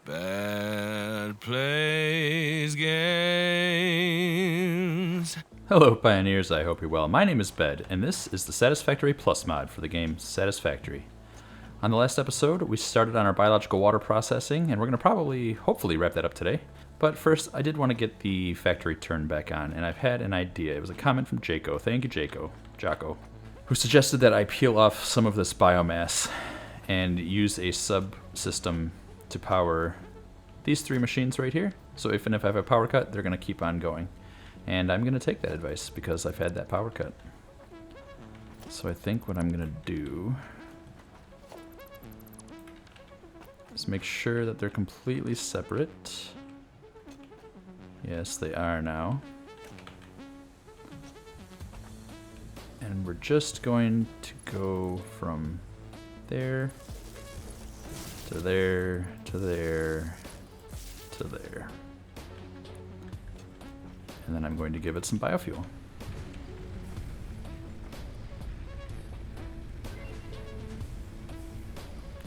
Bad plays games. Hello Pioneers, I hope you're well. My name is Bed, and this is the Satisfactory Plus mod for the game Satisfactory. On the last episode, we started on our biological water processing, and we're going to hopefully wrap that up today. But first, I did want to get the factory turned back on, and I've had an idea. It was a comment from Jaco. Thank you, Jaco, who suggested that I peel off some of this biomass and use a subsystem to power these three machines right here. So if I have a power cut, they're going to keep on going. And I'm going to take that advice because I've had that power cut. So I think what I'm going to do is make sure that they're completely separate. Yes, they are now. And we're just going to go from there to there to there to there. And then I'm going to give it some biofuel.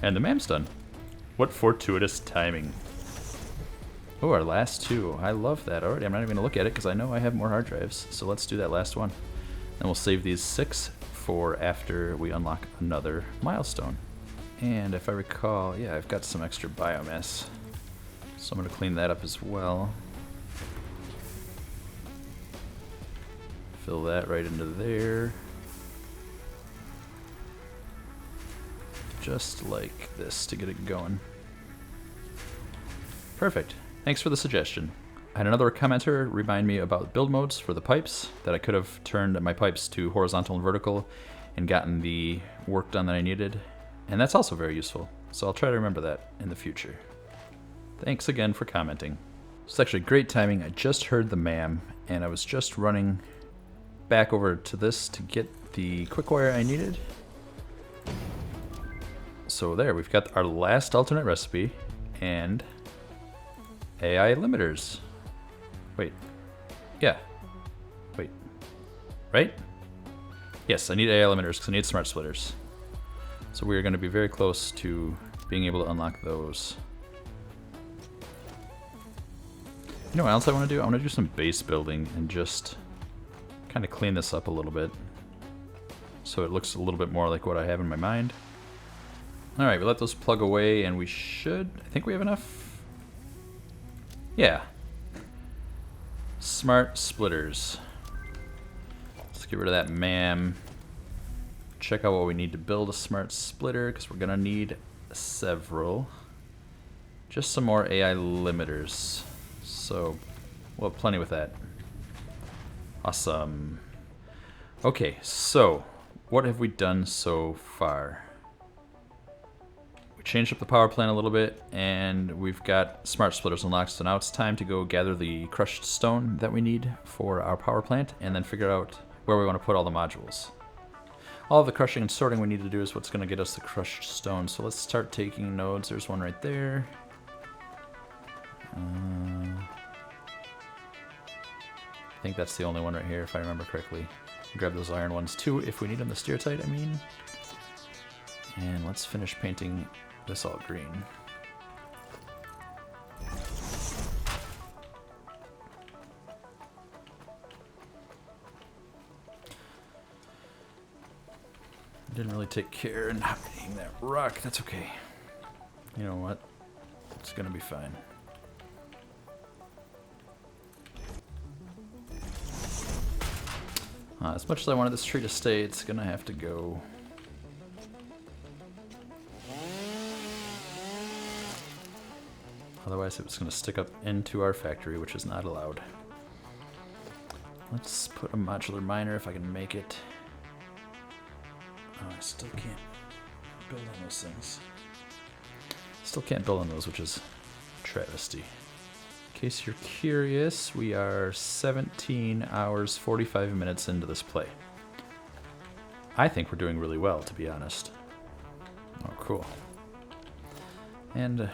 And the MAM's done. What fortuitous timing. Oh, our last two. I love that already. I'm not even going to look at it because I know I have more hard drives. So let's do that last one. Then we'll save these 6 for after we unlock another milestone. And if I recall, yeah, I've got some extra biomass. So I'm going to clean that up as well. Fill that right into there. Just like this to get it going. Perfect. Thanks for the suggestion. I had another commenter remind me about build modes for the pipes, that I could have turned my pipes to horizontal and vertical and gotten the work done that I needed. And that's also very useful. So I'll try to remember that in the future. Thanks again for commenting. It's actually great timing. I just heard the MAM and I was just running back over to this to get the quick wire I needed. So there, we've got our last alternate recipe and AI limiters. Wait. Yeah. Wait. Right? Yes, I need AI limiters because I need smart splitters. So we are going to be very close to being able to unlock those. You know what else I want to do? I want to do some base building and just kind of clean this up a little bit so it looks a little bit more like what I have in my mind. Alright, we let those plug away and we should... I think we have enough. Yeah. Smart splitters. Let's get rid of that MAM. Check out what we need to build a smart splitter because we're going to need several. Just some more AI limiters. So we'll have plenty with that. Awesome. Okay, so what have we done so far? We changed up the power plant a little bit and we've got smart splitters unlocked. So now it's time to go gather the crushed stone that we need for our power plant and then figure out where we want to put all the modules. All of the crushing and sorting we need to do is what's going to get us the crushed stone. So let's start taking nodes. There's one right there. I think that's the only one right here, if I remember correctly. Grab those iron ones too, if we need them, the steertite, I mean. And let's finish painting this all green. Didn't really take care in hiding that rock. That's okay. You know what? It's gonna be fine. As much as I wanted this tree to stay, it's gonna have to go. Otherwise it was gonna stick up into our factory, which is not allowed. Let's put a modular miner if I can make it. Oh, I still can't build on those things. Still can't build on those, which is a travesty. In case you're curious, we are 17 hours, 45 minutes into this play. I think we're doing really well, to be honest. Oh, cool. And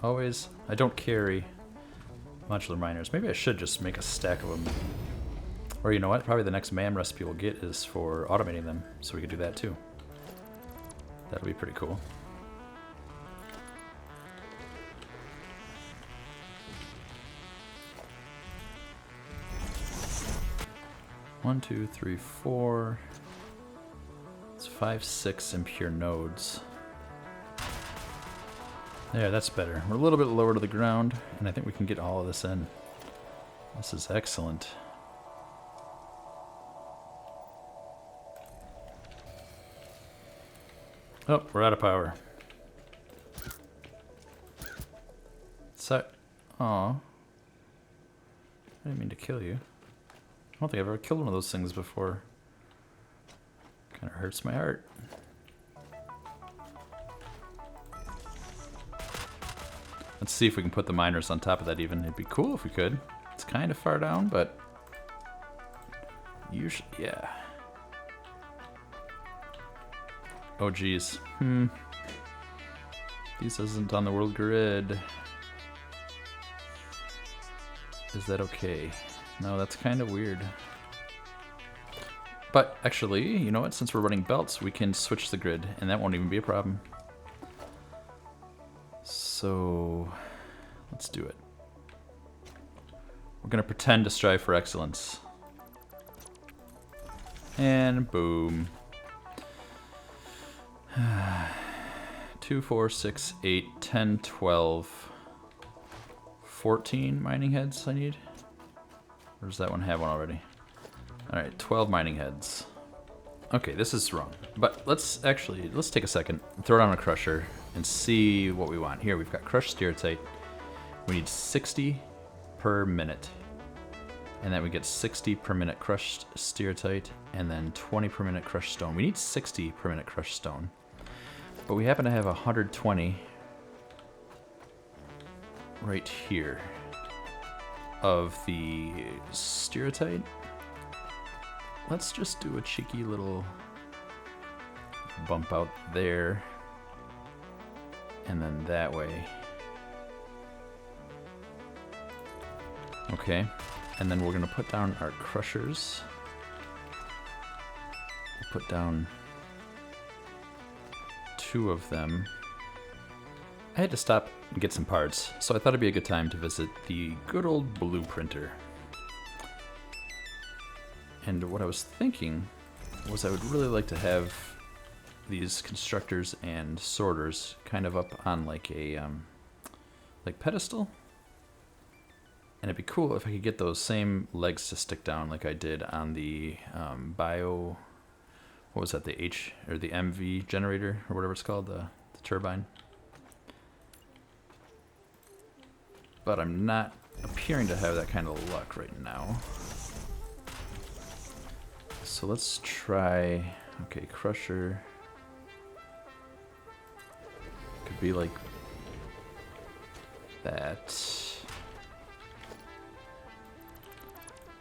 always, I don't carry modular miners. Maybe I should just make a stack of them. Or you know what? Probably the next MAM recipe we'll get is for automating them, so we could do that too. That'll be pretty cool. 1, 2, 3, 4. It's 5, 6 impure nodes. There, that's better. We're a little bit lower to the ground, and I think we can get all of this in. This is excellent. Oh, we're out of power. So, aw. I didn't mean to kill you. I don't think I've ever killed one of those things before. Kind of hurts my heart. Let's see if we can put the miners on top of that even. It'd be cool if we could. It's kind of far down, but usually, yeah. Oh geez. This isn't on the world grid. Is that okay? No, that's kind of weird. But actually, you know what? Since we're running belts, we can switch the grid, and that won't even be a problem. So, let's do it. We're gonna pretend to strive for excellence. And boom. 2, 4, 6, 8, 10, 12, 14 mining heads I need? Or does that one have one already? Alright, 12 mining heads. Okay, this is wrong. But let's take a second, throw it on a crusher, and see what we want. Here, we've got crushed stereotype. We need 60 per minute. And then we get 60 per minute crushed stereotype, and then 20 per minute crushed stone. We need 60 per minute crushed stone. But we happen to have 120 right here of the stereotype. Let's just do a cheeky little bump out there, and then that way. Okay, and then we're gonna put down our crushers. We'll put down 2 of them. I had to stop and get some parts, so I thought it'd be a good time to visit the good old blueprinter. And what I was thinking was I would really like to have these constructors and sorters kind of up on like a like pedestal. And it'd be cool if I could get those same legs to stick down like I did on the what was that, the H or the MV generator or whatever it's called, the turbine. But I'm not appearing to have that kind of luck right now. So let's try, okay, crusher. Could be like that.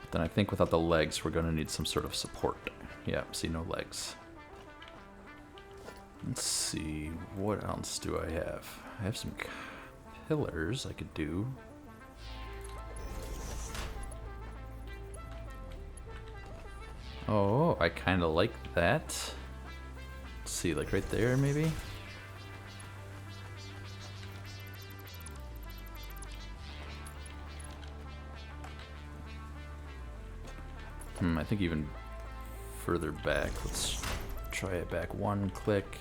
But then I think without the legs, we're gonna need some sort of support. Yeah, see, no legs. Let's see, what else do I have? I have some pillars I could do. Oh, I kind of like that. Let's see, like right there maybe? I think even further back. Let's try it back 1 click.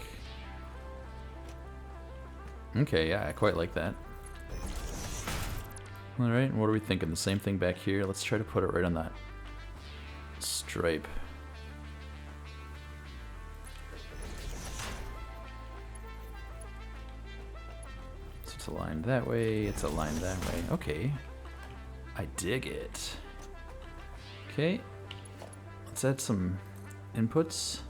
Okay, yeah, I quite like that. Alright, what are we thinking? The same thing back here. Let's try to put it right on that stripe. So it's aligned that way, it's aligned that way. Okay. I dig it. Okay. Let's add some inputs.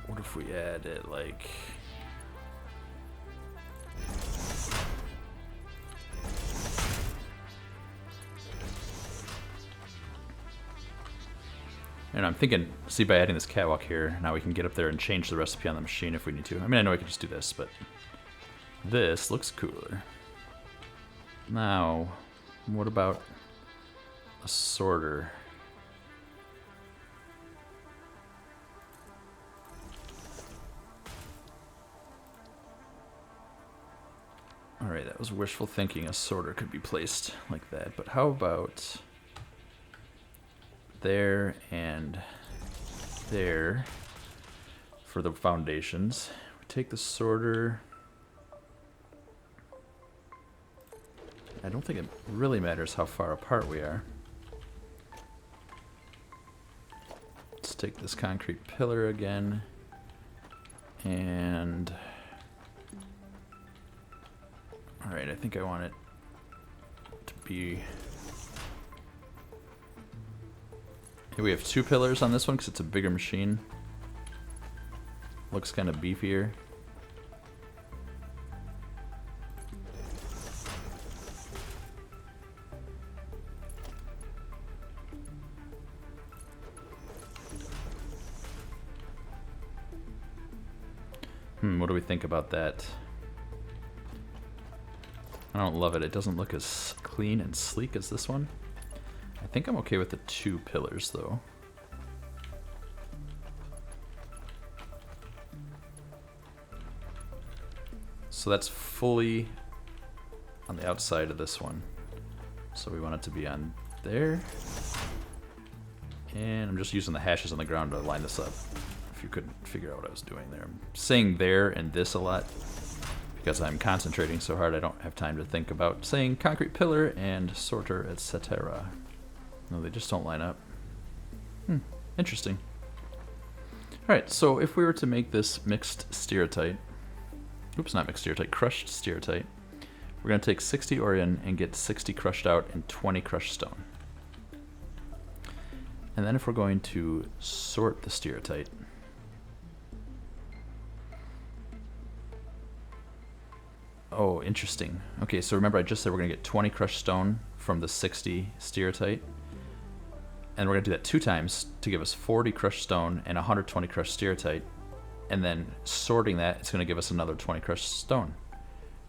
What if we add it like... And I'm thinking, see, by adding this catwalk here, now we can get up there and change the recipe on the machine if we need to. I mean, I know I can just do this, but this looks cooler. Now, what about a sorter? Alright, that was wishful thinking. A sorter could be placed like that. But how about there and there for the foundations? We take the sorter. I don't think it really matters how far apart we are. Let's take this concrete pillar again. And alright, I think I want it to be... Here we have 2 pillars on this one because it's a bigger machine. Looks kind of beefier. What do we think about that? I don't love it. It doesn't look as clean and sleek as this one. I think I'm okay with the 2 pillars though. So that's fully on the outside of this one. So we want it to be on there. And I'm just using the hashes on the ground to line this up. If you couldn't figure out what I was doing there. I'm saying there and this a lot because I'm concentrating so hard I don't have time to think about saying concrete pillar and sorter, etc. No, they just don't line up. Interesting. Alright, so if we were to make this mixed stereotype, oops, not mixed stereotype, crushed stereotype, we're going to take 60 Orion and get 60 crushed out and 20 crushed stone. And then if we're going to sort the stereotype, oh, interesting. Okay, so remember I just said we're going to get 20 crushed stone from the 60 stereotype. And we're going to do that 2 times to give us 40 crushed stone and 120 crushed stereotype. And then sorting that, it's going to give us another 20 crushed stone.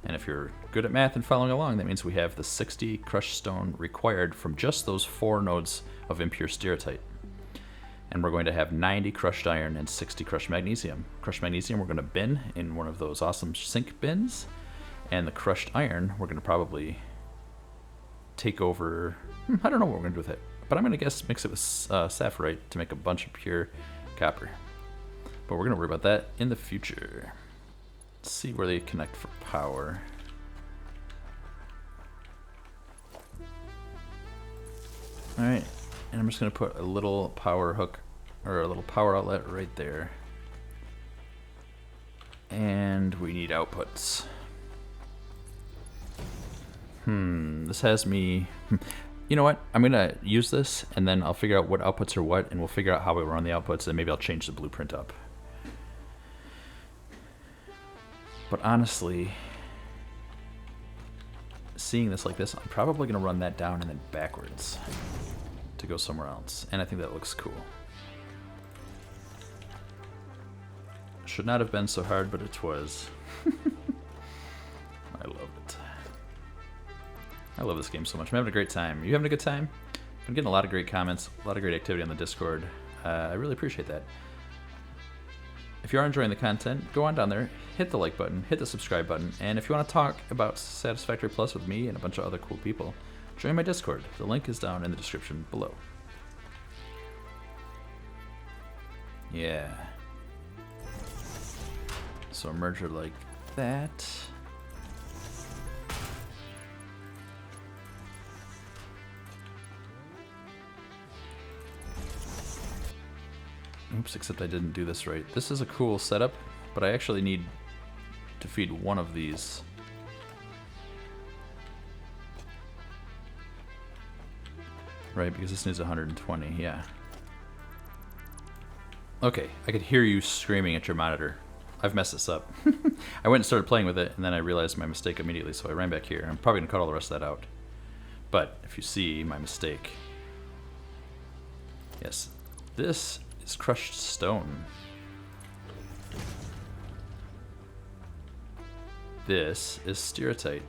And if you're good at math and following along, that means we have the 60 crushed stone required from just those 4 nodes of impure stereotype. And we're going to have 90 crushed iron and 60 crushed magnesium. Crushed magnesium we're going to bin in one of those awesome sink bins. And the crushed iron we're going to probably take over... I don't know what we're going to do with it. But I'm going to guess mix it with sapphirite to make a bunch of pure copper. But we're going to worry about that in the future. Let's see where they connect for power. Alright, and I'm just going to put a little power hook, or a little power outlet right there. And we need outputs. This has me... You know what? I'm going to use this, and then I'll figure out what outputs are what, and we'll figure out how we run the outputs, and maybe I'll change the blueprint up. But honestly, seeing this like this, I'm probably going to run that down and then backwards to go somewhere else. And I think that looks cool. Should not have been so hard, but it was. I love it. I love this game so much. I'm having a great time. You having a good time? I'm getting a lot of great comments, a lot of great activity on the Discord. I really appreciate that. If you are enjoying the content, go on down there, hit the like button, hit the subscribe button, and if you want to talk about Satisfactory Plus with me and a bunch of other cool people, join my Discord. The link is down in the description below. Yeah. So a merger like that. Oops, except I didn't do this right. This is a cool setup, but I actually need to feed one of these. Right, because this needs 120, yeah. Okay, I could hear you screaming at your monitor. I've messed this up. I went and started playing with it, and then I realized my mistake immediately, so I ran back here. I'm probably going to cut all the rest of that out. But if you see my mistake... Yes, this is crushed stone. This is stereotype.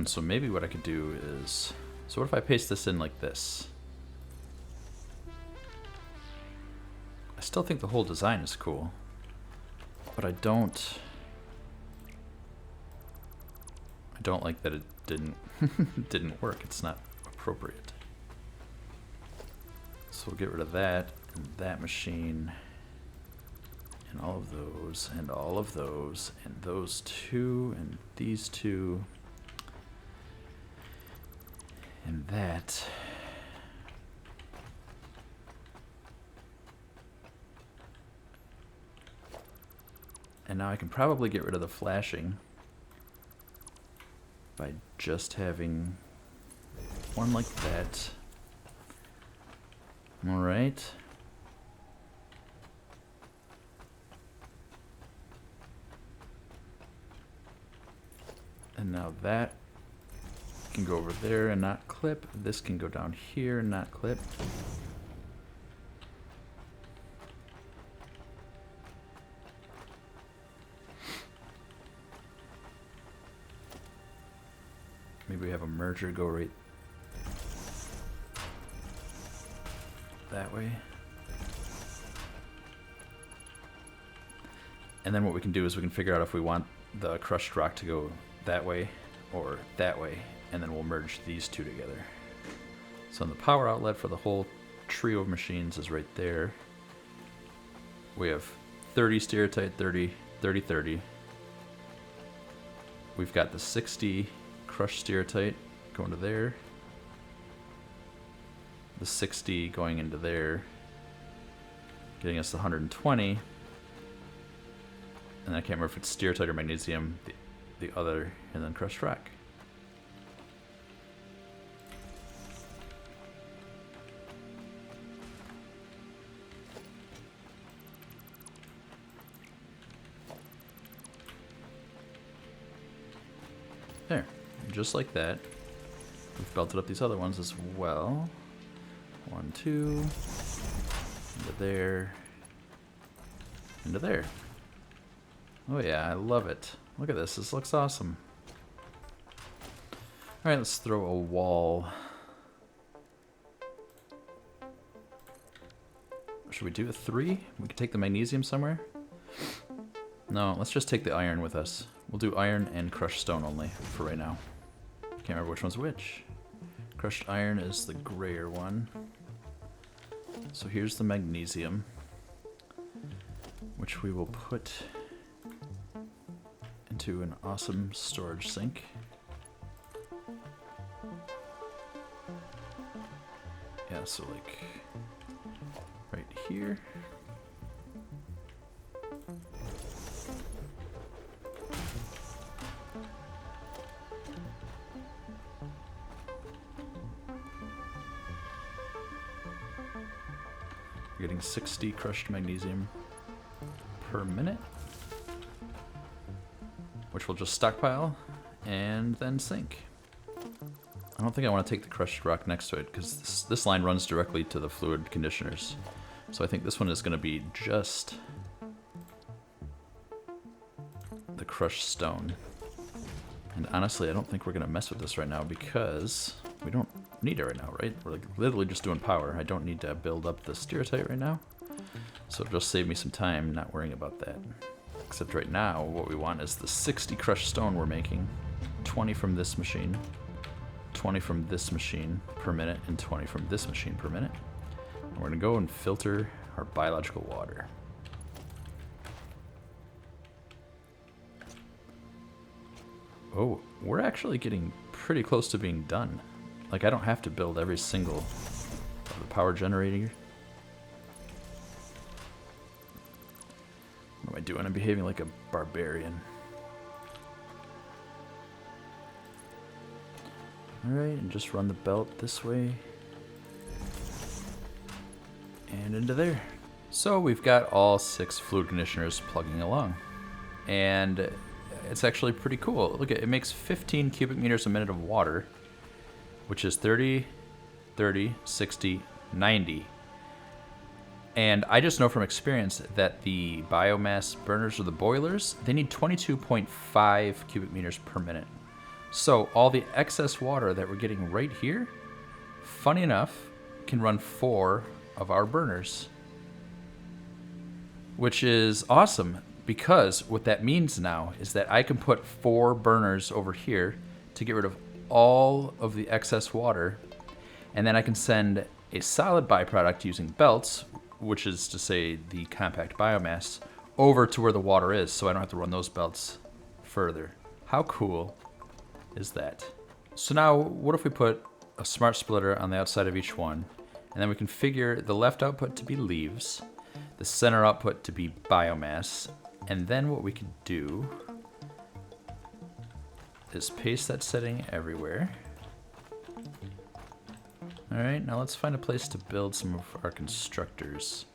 So maybe what I could do is... So what if I paste this in like this? I still think the whole design is cool, but I don't like that it didn't work. It's not appropriate. So we'll get rid of that and that machine and all of those and all of those and those two and these two and that. And now I can probably get rid of the flashing by just having one like that. All right. And now that can go over there and not clip. This can go down here and not clip. Maybe we have a merger go right that way. And then what we can do is we can figure out if we want the crushed rock to go that way or that way, and then we'll merge these two together. So the power outlet for the whole trio of machines is right there. We have 30 stereotype, 30, 30, 30. We've got the 60 crushed stereotyte going to there. The 60 going into there, getting us the 120. And I can't remember if it's stereotyte or magnesium, the other, and then crushed rock. There, just like that. We've belted up these other ones as well. 1, 2, into there, into there. Oh yeah, I love it. Look at this, this looks awesome. Alright, let's throw a wall. Should we do a 3? We could take the magnesium somewhere? No, let's just take the iron with us. We'll do iron and crushed stone only for right now. Can't remember which one's which. Crushed iron is the grayer one. So here's the magnesium, which we will put into an awesome storage sink. Yeah, so like right here. We're getting 60 crushed magnesium per minute, which we'll just stockpile and then sink. I don't think I want to take the crushed rock next to it because this line runs directly to the fluid conditioners. So I think this one is going to be just the crushed stone. And honestly, I don't think we're going to mess with this right now because we don't need it right now, right? We're like literally just doing power. I don't need to build up the stereotype right now. So it'll just save me some time not worrying about that. Except right now, what we want is the 60 crushed stone we're making. 20 from this machine, 20 from this machine per minute, and 20 from this machine per minute. And we're going to go and filter our biological water. Oh, we're actually getting pretty close to being done. Like, I don't have to build every single of the power generator. What am I doing? I'm behaving like a barbarian. Alright, and just run the belt this way. And into there. So we've got all 6 fluid conditioners plugging along. And it's actually pretty cool. Look, it makes 15 cubic meters a minute of water, which is 30, 30, 60, 90. And I just know from experience that the biomass burners or the boilers, they need 22.5 cubic meters per minute. So all the excess water that we're getting right here, funny enough, can run 4 of our burners. which is awesome because what that means now is that I can put 4 burners over here to get rid of all of the excess water, and then I can send a solid byproduct using belts, which is to say the compact biomass, over to where the water is, so I don't have to run those belts further. How cool is that? So now, what if we put a smart splitter on the outside of each one, and then we configure the left output to be leaves, the center output to be biomass, and then what we could do is paste that setting everywhere. Alright, now let's find a place to build some of our constructors.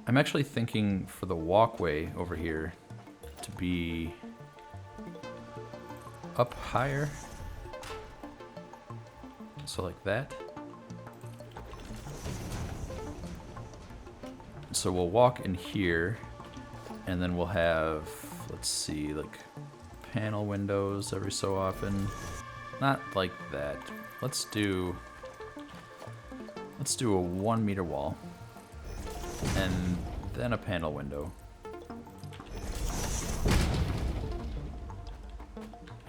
I'm actually thinking for the walkway over here to be up higher. So like that. So we'll walk in here, and then we'll have, let's see, like panel windows every so often. Not like that. Let's do a 1 meter wall, and then a panel window.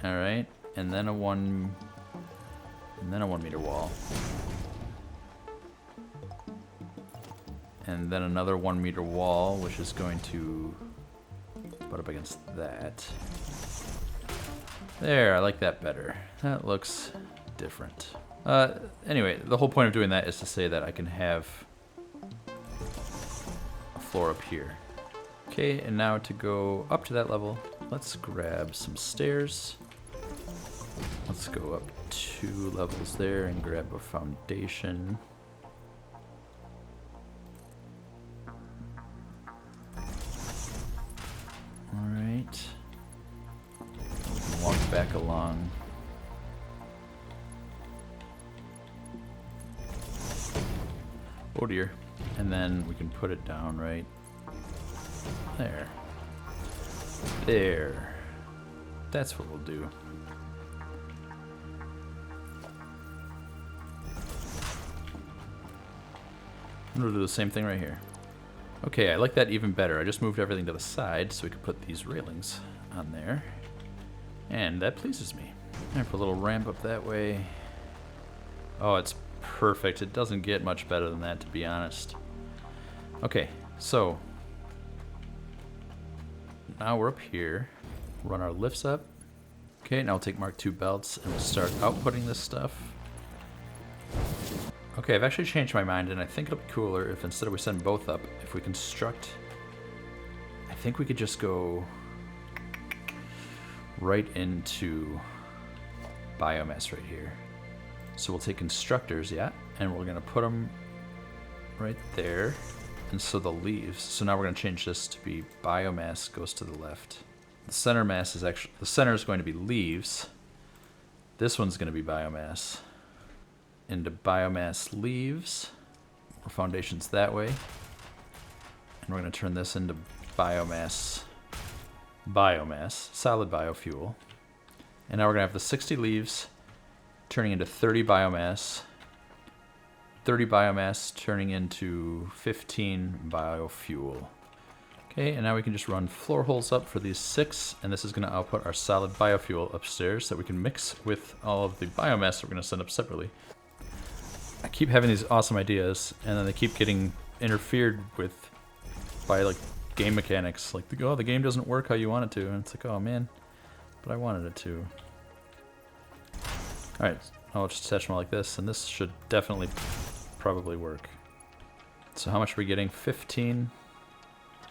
All right, and then a 1 meter wall, and then another 1 meter wall, which is going to butt up against that. There, I like that better. That looks different. Anyway, the whole point of doing that is to say that I can have a floor up here. Okay, and now to go up to that level, let's grab some stairs. Let's go up 2 levels there and grab a foundation. Alright. We can walk back along. Oh dear. And then we can put it down right there. There. That's what we'll do. I'm gonna do the same thing right here. Okay, I like that even better. I just moved everything to the side so we could put these railings on there. And that pleases me. I put a little ramp up that way. Oh, it's perfect. It doesn't get much better than that, to be honest. Okay, so now we're up here. Run our lifts up. Okay, now we'll take Mark II belts and we'll start outputting this stuff. Okay, I've actually changed my mind, and I think it'll be cooler if instead of we send both up, if we construct, I think we could just go right into biomass right here. So we'll take constructors, yeah, and we're gonna put them right there. And so the leaves, so now we're gonna change this to be biomass goes to the left. The center mass is actually, the center is going to be leaves. This one's gonna be biomass. Into biomass leaves. Our foundation's that way. And we're gonna turn this into biomass, solid biofuel. And now we're gonna have the 60 leaves turning into 30 biomass, 30 biomass turning into 15 biofuel. Okay, and now we can just run floor holes up for these 6, and this is gonna output our solid biofuel upstairs that we can mix with all of the biomass that we're gonna send up separately. I keep having these awesome ideas, and then they keep getting interfered with by like game mechanics. Like, oh, the game doesn't work how you want it to, and it's like, oh man, but I wanted it to. All right, I'll just attach them like this, and this should definitely probably work. So how much are we getting? 15.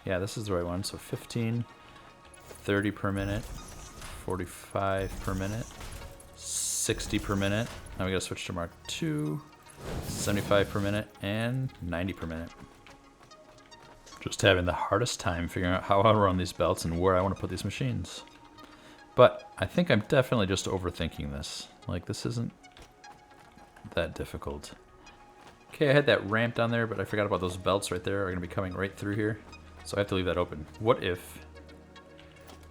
Yeah, this is the right one. So 15, 30 per minute, 45 per minute, 60 per minute. Now we gotta switch to Mark II. 75 per minute and 90 per minute. Just having the hardest time figuring out how I run these belts and where I want to put these machines. But I think I'm definitely just overthinking this. Like, this isn't that difficult. Okay, I had that ramp down there, but I forgot about those belts right there are going to be coming right through here. So I have to leave that open. What if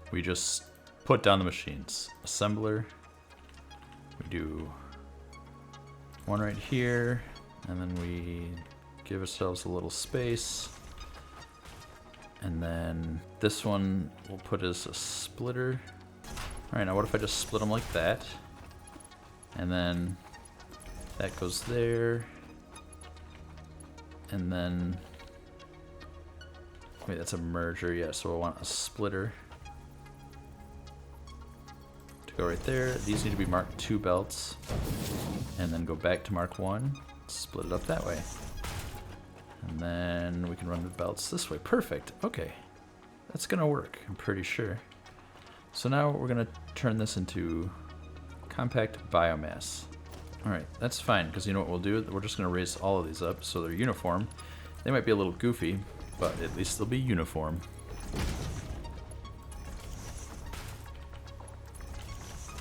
we just put down the machines? Assembler. We do one right here, and then we give ourselves a little space. And then this one we'll put as a splitter. Alright, now what if I just split them like that? And then that goes there. And then... Wait, that's a merger, yeah, so we'll want a splitter to go right there. These need to be marked 2 belts. And then go back to mark 1. Split it up that way. And then we can run the belts this way. Perfect. Okay. That's gonna work, I'm pretty sure. So now we're gonna turn this into compact biomass. Alright, that's fine, because you know what we'll do? We're just gonna raise all of these up so they're uniform. They might be a little goofy, but at least they'll be uniform.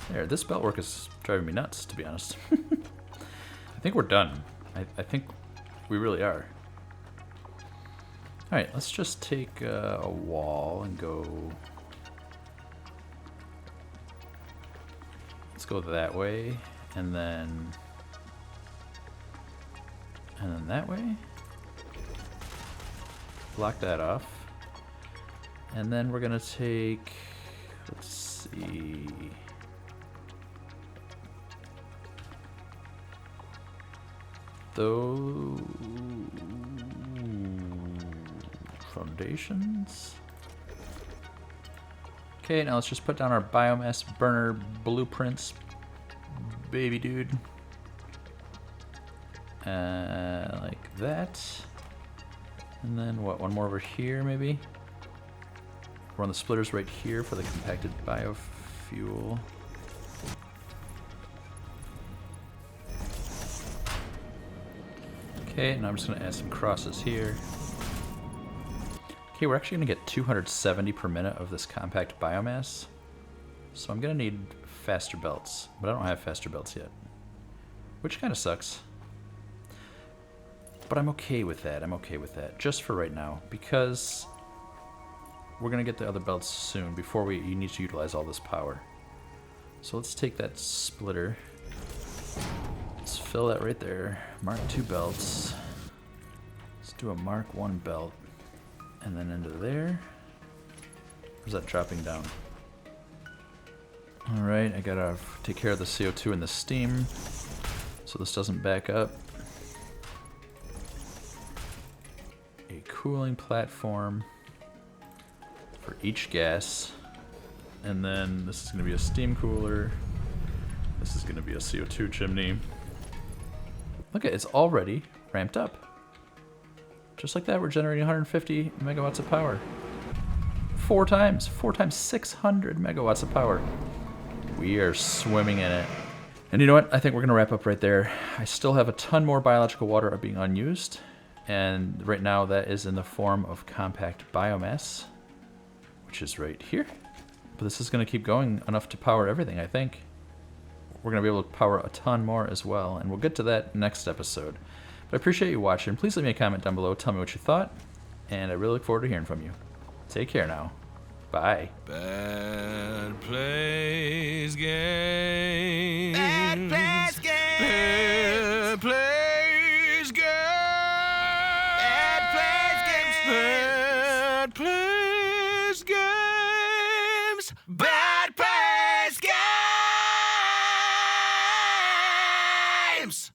There, this belt work is driving me nuts, to be honest. I think we're done. I think we really are. Alright, let's just take a wall and go... Let's go that way, and then that way. Block that off. And then we're gonna take... Let's see... Those foundations. Okay, now let's just put down our biomass burner blueprints, baby dude. Like that. And then what, one more over here maybe? Run the splitters right here for the compacted biofuel. Okay, now I'm just going to add some crosses here. Okay, we're actually going to get 270 per minute of this compact biomass. So I'm going to need faster belts, but I don't have faster belts yet. Which kind of sucks. But I'm okay with that, just for right now, because we're going to get the other belts soon before you need to utilize all this power. So let's take that splitter. Let's fill that right there. Mark 2 belts. Let's do a Mark 1 belt. And then into there. Where's that dropping down? Alright, I gotta take care of the CO2 and the steam so this doesn't back up. A cooling platform for each gas. And then this is gonna be a steam cooler. This is gonna be a CO2 chimney. Look at it, it's already ramped up. Just like that, we're generating 150 megawatts of power. 4 times 600 megawatts of power. We are swimming in it. And you know what? I think we're gonna wrap up right there. I still have a ton more biological water being unused. And right now that is in the form of compact biomass, which is right here. But this is gonna keep going enough to power everything, I think. We're going to be able to power a ton more as well, and we'll get to that next episode. But I appreciate you watching. Please leave me a comment down below. Tell me what you thought, and I really look forward to hearing from you. Take care now. Bye. Bad plays games.